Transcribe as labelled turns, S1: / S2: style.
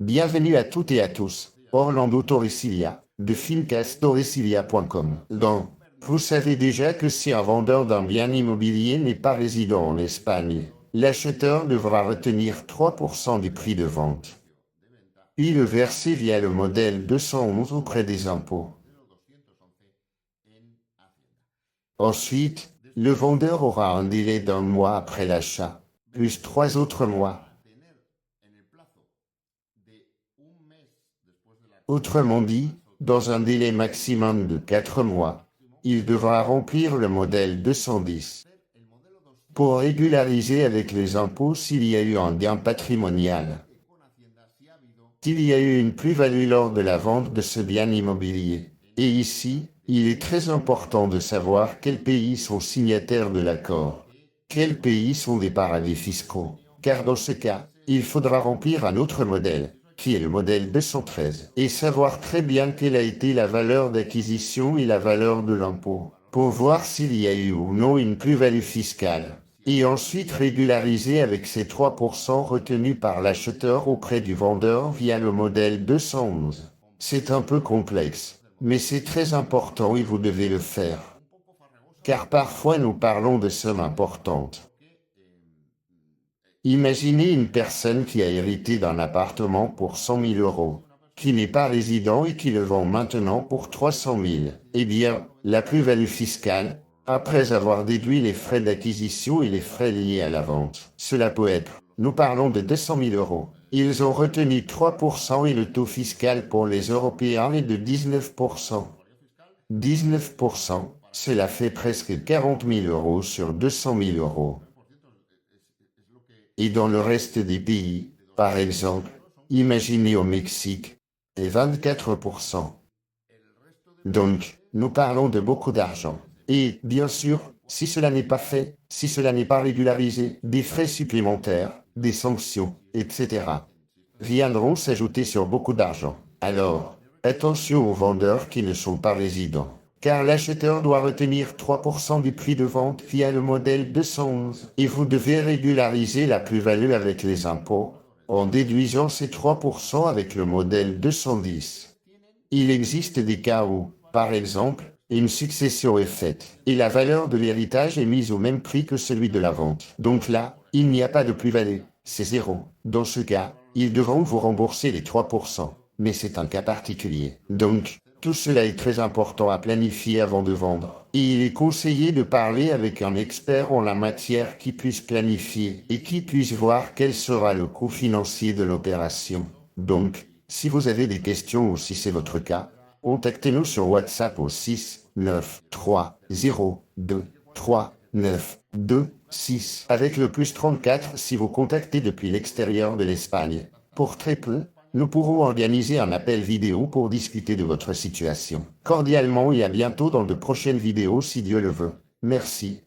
S1: Bienvenue à toutes et à tous, Orlando Torresilia, de fincastorresilia.com. Donc, vous savez déjà que si un vendeur d'un bien immobilier n'est pas résident en Espagne, l'acheteur devra retenir 3% du prix de vente, puis le verser via le modèle 211 auprès des impôts. Ensuite, le vendeur aura un délai d'un mois après l'achat, plus 3 autres mois. Autrement dit, dans un délai maximum de 4 mois, il devra remplir le modèle 210 pour régulariser avec les impôts s'il y a eu un gain patrimonial, s'il y a eu une plus-value lors de la vente de ce bien immobilier. Et ici, il est très important de savoir quels pays sont signataires de l'accord, quels pays sont des paradis fiscaux, car dans ce cas, il faudra remplir un autre modèle, qui est le modèle 213, et savoir très bien quelle a été la valeur d'acquisition et la valeur de l'impôt, pour voir s'il y a eu ou non une plus-value fiscale, et ensuite régulariser avec ces 3% retenus par l'acheteur auprès du vendeur via le modèle 211. C'est un peu complexe, mais c'est très important et vous devez le faire. Car parfois nous parlons de sommes importantes. Imaginez une personne qui a hérité d'un appartement pour 100 000 euros, qui n'est pas résident et qui le vend maintenant pour 300 000. Eh bien, la plus-value fiscale, après avoir déduit les frais d'acquisition et les frais liés à la vente, cela peut être, nous parlons de 200 000 euros. Ils ont retenu 3% et le taux fiscal pour les Européens est de 19%. 19%, cela fait presque 40 000 euros sur 200 000 euros. Et dans le reste des pays, par exemple, imaginez au Mexique, est 24%. Donc, nous parlons de beaucoup d'argent. Et, bien sûr, si cela n'est pas fait, si cela n'est pas régularisé, des frais supplémentaires, des sanctions, etc., viendront s'ajouter sur beaucoup d'argent. Alors, attention aux vendeurs qui ne sont pas résidents, car l'acheteur doit retenir 3% du prix de vente via le modèle 211, et vous devez régulariser la plus-value avec les impôts, en déduisant ces 3% avec le modèle 210. Il existe des cas où, par exemple, une succession est faite, et la valeur de l'héritage est mise au même prix que celui de la vente. Donc là, il n'y a pas de plus-value, c'est zéro. Dans ce cas, ils devront vous rembourser les 3%, mais c'est un cas particulier. Donc, tout cela est très important à planifier avant de vendre. Et il est conseillé de parler avec un expert en la matière qui puisse planifier et qui puisse voir quel sera le coût financier de l'opération. Donc, si vous avez des questions ou si c'est votre cas, contactez-nous sur WhatsApp au 6 9 3 0 2 3 9 2 6 avec le plus 34 si vous contactez depuis l'extérieur de l'Espagne. Pour très peu, nous pourrons organiser un appel vidéo pour discuter de votre situation. Cordialement et à bientôt dans de prochaines vidéos si Dieu le veut. Merci.